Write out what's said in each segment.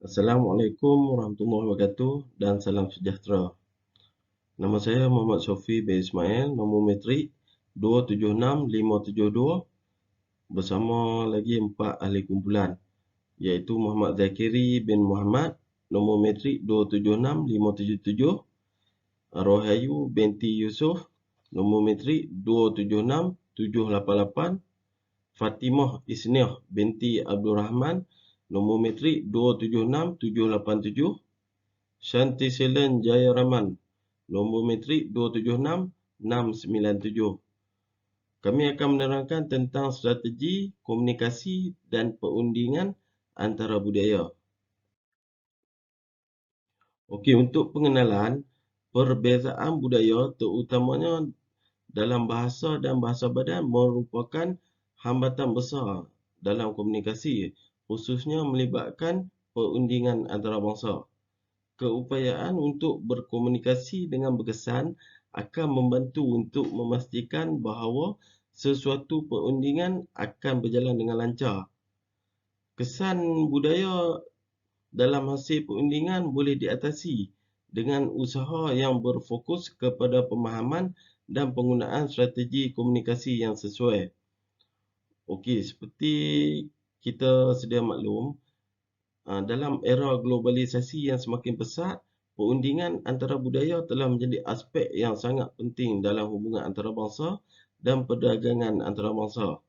Assalamualaikum warahmatullahi wabarakatuh dan salam sejahtera. Nama saya Muhammad Sofi bin Ismail, nombor metrik 276572 bersama lagi 4 ahli kumpulan iaitu Muhammad Zakiri bin Muhammad, nombor metrik 276577, Rohayu binti Yusof, nombor metrik 276788, Fatimah Isniah binti Abdul Rahman, nombor metrik 276787, Shanti Selen Jaya Rahman, nombor metrik 276697. Kami akan menerangkan tentang strategi komunikasi dan perundingan antara budaya. Okey, untuk pengenalan, perbezaan budaya terutamanya dalam bahasa dan bahasa badan merupakan hambatan besar dalam komunikasi, khususnya melibatkan perundingan antarabangsa. Keupayaan untuk berkomunikasi dengan berkesan akan membantu untuk memastikan bahawa sesuatu perundingan akan berjalan dengan lancar. Kesan budaya dalam hasil perundingan boleh diatasi dengan usaha yang berfokus kepada pemahaman dan penggunaan strategi komunikasi yang sesuai. Okey, seperti kita sedia maklum, dalam era globalisasi yang semakin pesat, perundingan antara budaya telah menjadi aspek yang sangat penting dalam hubungan antarabangsa dan perdagangan antarabangsa.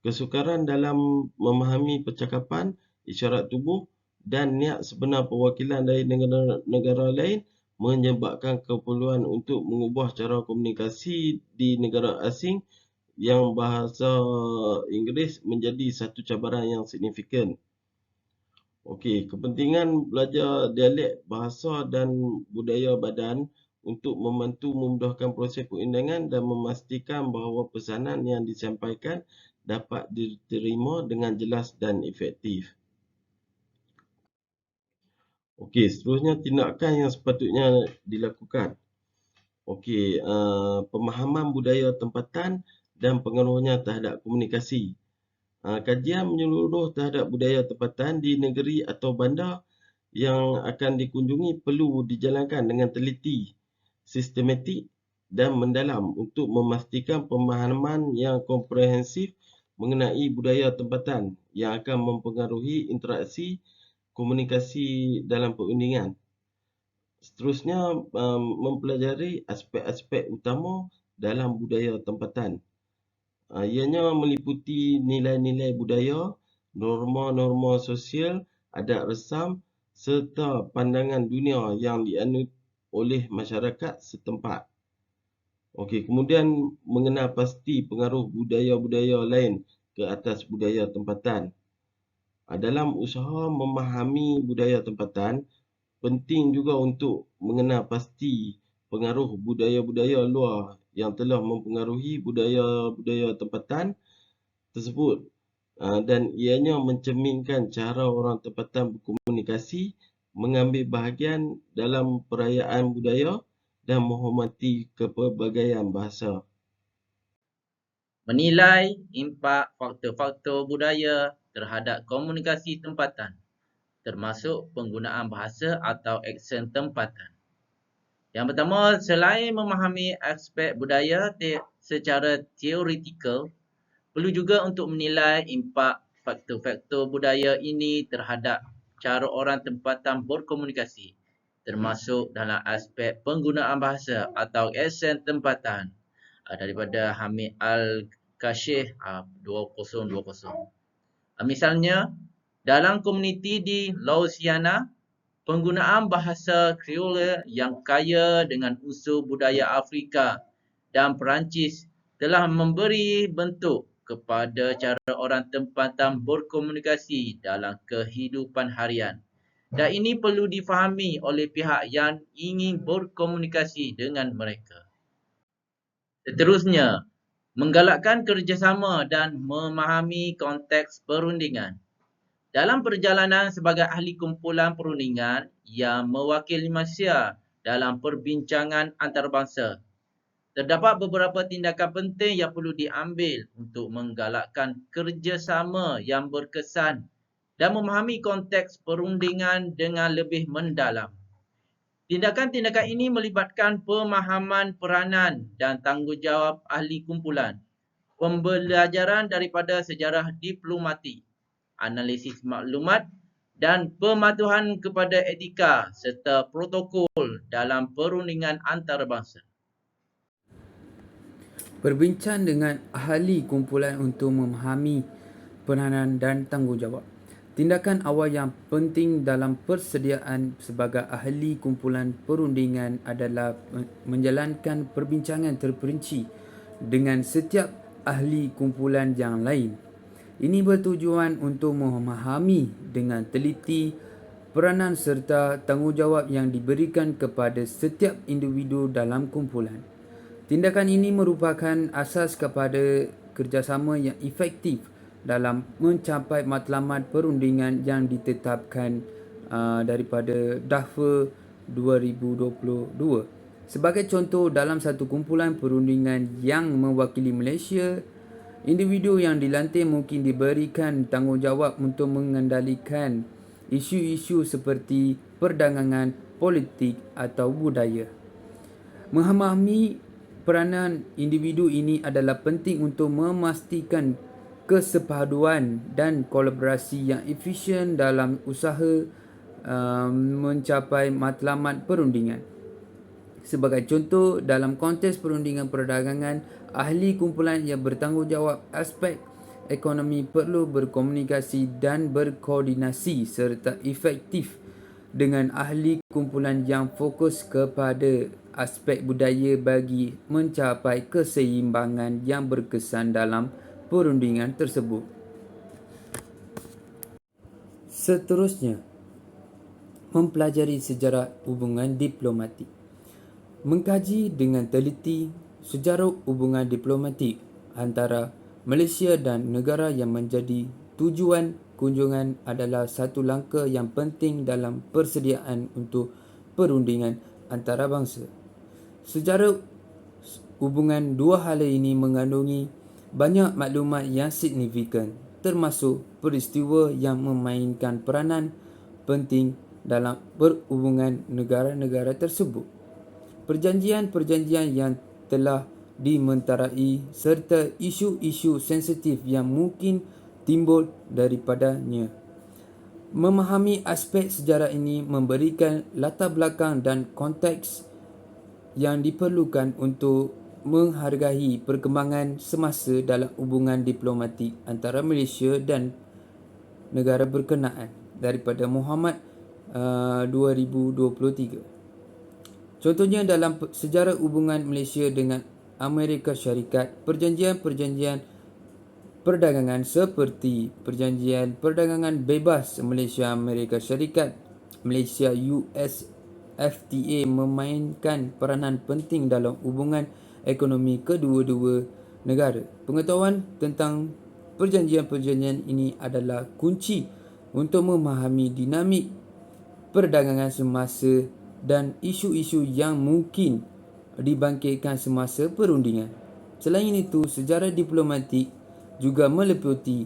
Kesukaran dalam memahami percakapan, isyarat tubuh dan niat sebenar perwakilan dari negara lain menyebabkan keperluan untuk mengubah cara komunikasi di negara asing yang bahasa Inggeris menjadi satu cabaran yang signifikan. Okey, kepentingan belajar dialek bahasa dan budaya badan untuk membantu memudahkan proses perundangan dan memastikan bahawa pesanan yang disampaikan dapat diterima dengan jelas dan efektif. Okey, seterusnya tindakan yang sepatutnya dilakukan. Okey, pemahaman budaya tempatan dan pengaruhnya terhadap komunikasi. Kajian menyeluruh terhadap budaya tempatan di negeri atau bandar yang akan dikunjungi perlu dijalankan dengan teliti, sistematik dan mendalam untuk memastikan pemahaman yang komprehensif mengenai budaya tempatan yang akan mempengaruhi interaksi komunikasi dalam perundingan. Seterusnya, mempelajari aspek-aspek utama dalam budaya tempatan. Ianya meliputi nilai-nilai budaya, norma-norma sosial, adat resam serta pandangan dunia yang dianut oleh masyarakat setempat. Okey, kemudian mengenal pasti pengaruh budaya-budaya lain ke atas budaya tempatan. Dalam usaha memahami budaya tempatan, penting juga untuk mengenal pasti pengaruh budaya-budaya luar yang telah mempengaruhi budaya-budaya tempatan tersebut, dan ianya mencerminkan cara orang tempatan berkomunikasi, mengambil bahagian dalam perayaan budaya dan menghormati kepelbagaian bahasa. Menilai impak faktor-faktor budaya terhadap komunikasi tempatan, termasuk penggunaan bahasa atau aksen tempatan. Yang pertama, selain memahami aspek budaya secara teoretikal, perlu juga untuk menilai impak faktor-faktor budaya ini terhadap cara orang tempatan berkomunikasi, termasuk dalam aspek penggunaan bahasa atau aksen tempatan, daripada Hamid Al-Kashif 2020. Misalnya, dalam komuniti di Louisiana, penggunaan bahasa Creole yang kaya dengan unsur budaya Afrika dan Perancis telah memberi bentuk kepada cara orang tempatan berkomunikasi dalam kehidupan harian. Dan ini perlu difahami oleh pihak yang ingin berkomunikasi dengan mereka. Seterusnya, menggalakkan kerjasama dan memahami konteks perundingan. Dalam perjalanan sebagai ahli kumpulan perundingan yang mewakili Malaysia dalam perbincangan antarabangsa, terdapat beberapa tindakan penting yang perlu diambil untuk menggalakkan kerjasama yang berkesan dan memahami konteks perundingan dengan lebih mendalam. Tindakan-tindakan ini melibatkan pemahaman peranan dan tanggungjawab ahli kumpulan, pembelajaran daripada sejarah diplomatik, analisis maklumat dan pematuhan kepada etika serta protokol dalam perundingan antarabangsa. Berbincang dengan ahli kumpulan untuk memahami peranan dan tanggungjawab. Tindakan awal yang penting dalam persediaan sebagai ahli kumpulan perundingan adalah menjalankan perbincangan terperinci dengan setiap ahli kumpulan yang lain. Ini bertujuan untuk memahami dengan teliti peranan serta tanggungjawab yang diberikan kepada setiap individu dalam kumpulan. Tindakan ini merupakan asas kepada kerjasama yang efektif dalam mencapai matlamat perundingan yang ditetapkan daripada DAFA 2022. Sebagai contoh, dalam satu kumpulan perundingan yang mewakili Malaysia, individu yang dilantik mungkin diberikan tanggungjawab untuk mengendalikan isu-isu seperti perdagangan, politik atau budaya. Memahami peranan individu ini adalah penting untuk memastikan kesepaduan dan kolaborasi yang efisien dalam usaha mencapai matlamat perundingan. Sebagai contoh, dalam konteks perundingan perdagangan, ahli kumpulan yang bertanggungjawab aspek ekonomi perlu berkomunikasi dan berkoordinasi serta efektif dengan ahli kumpulan yang fokus kepada aspek budaya bagi mencapai keseimbangan yang berkesan dalam perundingan tersebut. Seterusnya, mempelajari sejarah hubungan diplomatik. Mengkaji dengan teliti sejarah hubungan diplomatik antara Malaysia dan negara yang menjadi tujuan kunjungan adalah satu langkah yang penting dalam persediaan untuk perundingan antarabangsa. Sejarah hubungan dua hala ini mengandungi banyak maklumat yang signifikan, termasuk peristiwa yang memainkan peranan penting dalam perhubungan negara-negara tersebut, perjanjian-perjanjian yang telah dimenterai serta isu-isu sensitif yang mungkin timbul daripadanya. Memahami aspek sejarah ini memberikan latar belakang dan konteks yang diperlukan untuk menghargai perkembangan semasa dalam hubungan diplomatik antara Malaysia dan negara berkenaan daripada Muhammad 2023. Contohnya dalam sejarah hubungan Malaysia dengan Amerika Syarikat, perjanjian-perjanjian perdagangan seperti Perjanjian Perdagangan Bebas Malaysia-Amerika Syarikat, Malaysia-US FTA memainkan peranan penting dalam hubungan ekonomi kedua-dua negara. Pengetahuan tentang perjanjian-perjanjian ini adalah kunci untuk memahami dinamik perdagangan semasa dan isu-isu yang mungkin dibangkitkan semasa perundingan. Selain itu, sejarah diplomatik juga meliputi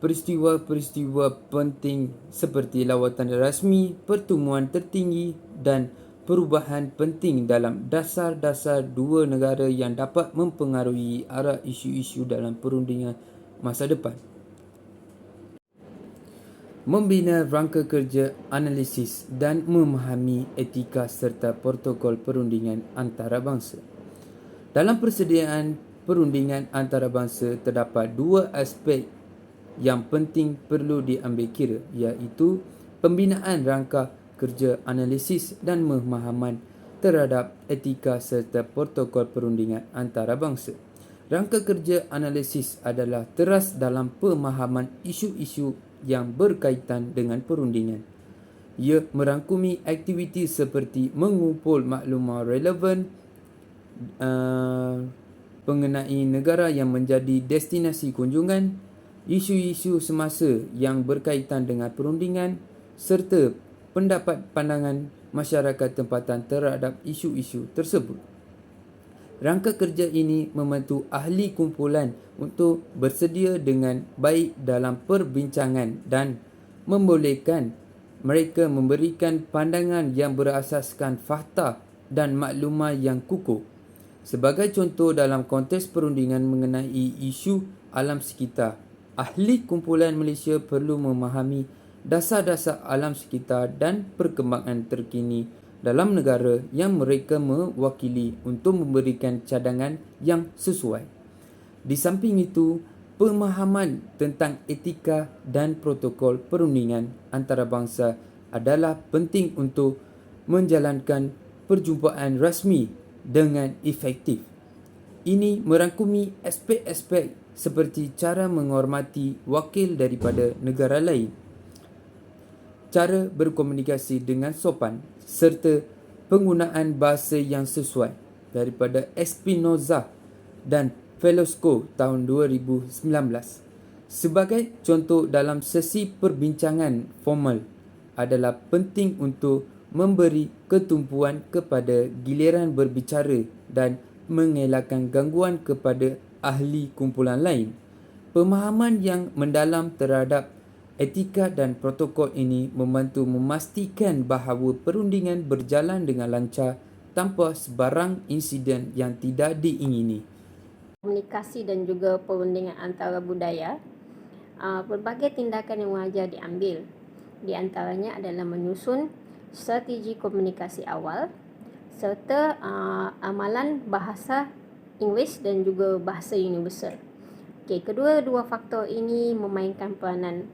peristiwa-peristiwa penting seperti lawatan rasmi, pertemuan tertinggi dan perubahan penting dalam dasar-dasar dua negara yang dapat mempengaruhi arah isu-isu dalam perundingan masa depan. Membina rangka kerja, analisis dan memahami etika serta protokol perundingan antarabangsa. Dalam persediaan perundingan antarabangsa terdapat dua aspek yang penting perlu diambil kira, iaitu pembinaan rangka kerja, analisis dan pemahaman terhadap etika serta protokol perundingan antarabangsa. Rangka kerja analisis adalah teras dalam pemahaman isu-isu yang berkaitan dengan perundingan. Ia merangkumi aktiviti seperti mengumpul maklumat relevan mengenai negara yang menjadi destinasi kunjungan, isu-isu semasa yang berkaitan dengan perundingan serta pendapat pandangan masyarakat tempatan terhadap isu-isu tersebut. Rangka kerja ini membantu ahli kumpulan untuk bersedia dengan baik dalam perbincangan dan membolehkan mereka memberikan pandangan yang berasaskan fakta dan maklumat yang kukuh. Sebagai contoh, dalam konteks perundingan mengenai isu alam sekitar, ahli kumpulan Malaysia perlu memahami dasar-dasar alam sekitar dan perkembangan terkini dalam negara yang mereka mewakili untuk memberikan cadangan yang sesuai. Di samping itu, pemahaman tentang etika dan protokol perundingan antarabangsa adalah penting untuk menjalankan perjumpaan rasmi dengan efektif. Ini merangkumi aspek-aspek seperti cara menghormati wakil daripada negara lain, cara berkomunikasi dengan sopan serta penggunaan bahasa yang sesuai daripada Espinoza dan Velasco tahun 2019. Sebagai contoh, dalam sesi perbincangan formal adalah penting untuk memberi ketumpuan kepada giliran berbicara dan mengelakkan gangguan kepada ahli kumpulan lain. Pemahaman yang mendalam terhadap etika dan protokol ini membantu memastikan bahawa perundingan berjalan dengan lancar tanpa sebarang insiden yang tidak diingini. Komunikasi dan juga perundingan antara budaya, berbagai tindakan yang wajar diambil. Di antaranya adalah menyusun strategi komunikasi awal serta amalan bahasa Inggeris dan juga bahasa universal. Kedua-dua faktor ini memainkan peranan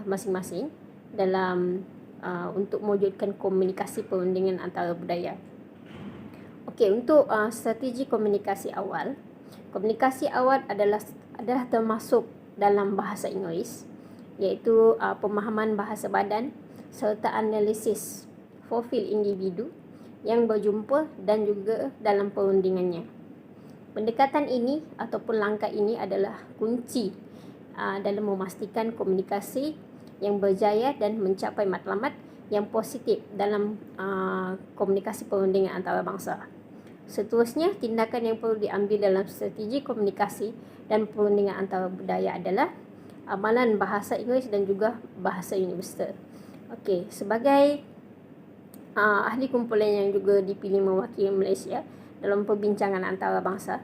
masing-masing dalam untuk mewujudkan komunikasi perundingan antara budaya. Untuk strategi komunikasi awal adalah termasuk dalam bahasa Inggeris, iaitu pemahaman bahasa badan serta analisis profil individu yang berjumpa dan juga dalam perundingannya. Pendekatan ini ataupun langkah ini adalah kunci dalam memastikan komunikasi yang berjaya dan mencapai matlamat yang positif dalam komunikasi perundingan antarabangsa. Seterusnya, tindakan yang perlu diambil dalam strategi komunikasi dan perundingan antara budaya adalah amalan bahasa Inggeris dan juga bahasa universal. Sebagai ahli kumpulan yang juga dipilih mewakili Malaysia dalam perbincangan antarabangsa,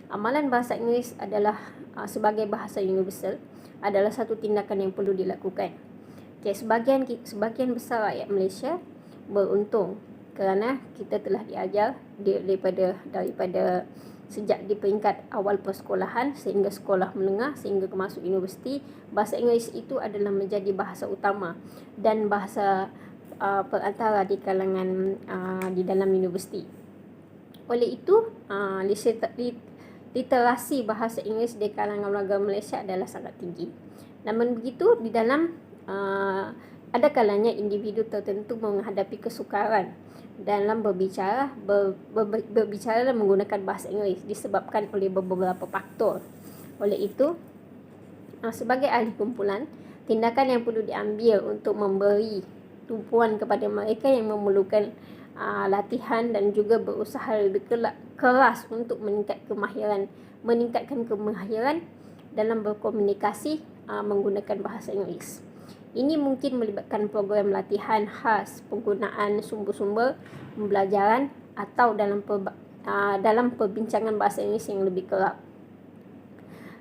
amalan bahasa Inggeris adalah sebagai bahasa universal adalah satu tindakan yang perlu dilakukan. Sebagian besar rakyat Malaysia beruntung kerana kita telah diajar daripada sejak di peringkat awal persekolahan sehingga sekolah menengah sehingga masuk universiti, bahasa Inggeris itu adalah menjadi bahasa utama dan bahasa perantara di kalangan di dalam universiti. Oleh itu, literasi bahasa Inggeris di kalangan warga Malaysia adalah sangat tinggi. Namun begitu, di dalam ada kalanya individu tertentu menghadapi kesukaran dalam berbicara dan menggunakan bahasa Inggeris disebabkan oleh beberapa faktor. Oleh itu, sebagai ahli kumpulan, tindakan yang perlu diambil untuk memberi tumpuan kepada mereka yang memerlukan latihan dan juga berusaha lebih keras untuk meningkatkan kemahiran dalam berkomunikasi menggunakan bahasa Inggeris. Ini mungkin melibatkan program latihan khas, penggunaan sumber-sumber pembelajaran atau dalam perbincangan bahasa Inggeris yang lebih kerap.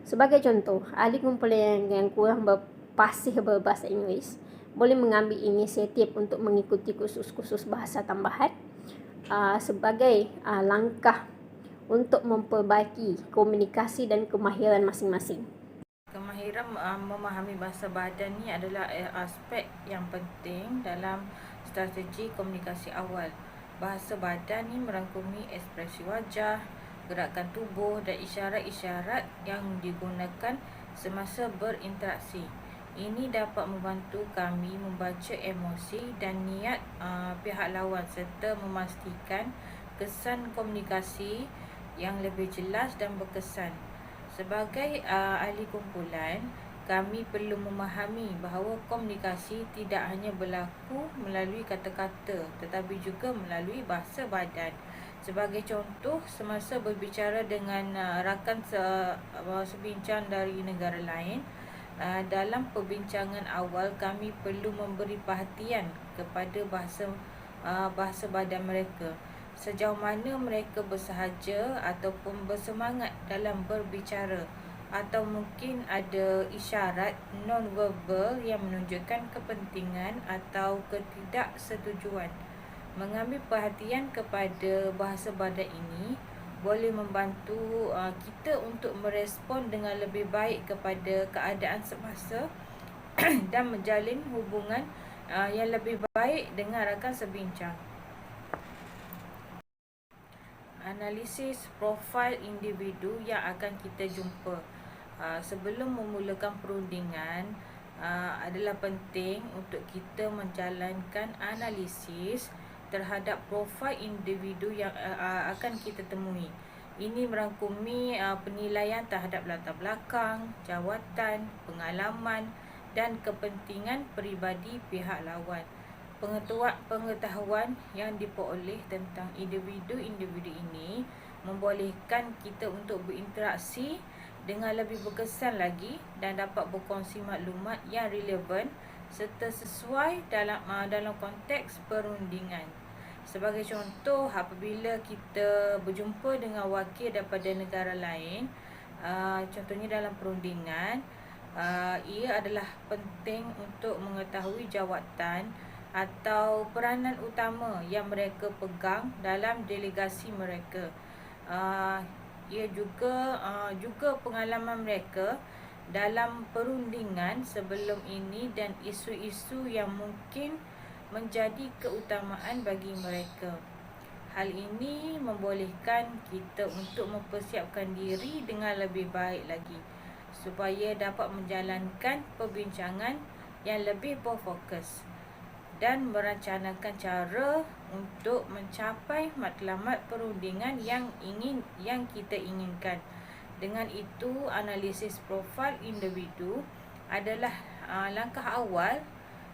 Sebagai contoh, ahli kumpulan yang kurang fasih berbahasa Inggeris boleh mengambil inisiatif untuk mengikuti kursus-kursus bahasa tambahan sebagai langkah untuk memperbaiki komunikasi dan kemahiran masing-masing. Kemahiran memahami bahasa badan ni adalah aspek yang penting dalam strategi komunikasi awal. Bahasa badan ni merangkumi ekspresi wajah, gerakan tubuh dan isyarat-isyarat yang digunakan semasa berinteraksi. Ini dapat membantu kami membaca emosi dan niat pihak lawan serta memastikan kesan komunikasi yang lebih jelas dan berkesan. Sebagai ahli kumpulan, kami perlu memahami bahawa komunikasi tidak hanya berlaku melalui kata-kata tetapi juga melalui bahasa badan. Sebagai contoh, semasa berbicara dengan rakan sebincang dari negara lain, Dalam perbincangan awal, kami perlu memberi perhatian kepada bahasa badan mereka. Sejauh mana mereka bersahaja ataupun bersemangat dalam berbicara, atau mungkin ada isyarat non-verbal yang menunjukkan kepentingan atau ketidaksetujuan. Mengambil perhatian kepada bahasa badan ini boleh membantu kita untuk merespon dengan lebih baik kepada keadaan semasa dan menjalin hubungan yang lebih baik dengan rakan sebincang. Analisis profil individu yang akan kita jumpa. Sebelum memulakan perundingan, adalah penting untuk kita menjalankan analisis terhadap profil individu yang akan kita temui. Ini merangkumi penilaian terhadap latar belakang, jawatan, pengalaman dan kepentingan peribadi pihak lawan. Pengetahuan yang diperoleh tentang individu-individu ini membolehkan kita untuk berinteraksi dengan lebih berkesan lagi dan dapat berkongsi maklumat yang relevan serta sesuai dalam konteks perundingan. Sebagai contoh, apabila kita berjumpa dengan wakil daripada negara lain, contohnya dalam perundingan, ia adalah penting untuk mengetahui jawatan atau peranan utama yang mereka pegang dalam delegasi mereka. Ia juga pengalaman mereka dalam perundingan sebelum ini dan isu-isu yang mungkin menjadi keutamaan bagi mereka. Hal ini membolehkan kita untuk mempersiapkan diri dengan lebih baik lagi supaya dapat menjalankan perbincangan yang lebih berfokus dan merencanakan cara untuk mencapai matlamat perundingan yang kita inginkan. Dengan itu, analisis profil individu adalah langkah awal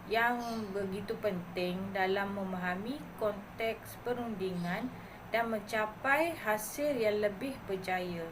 yang begitu penting dalam memahami konteks perundingan dan mencapai hasil yang lebih berjaya.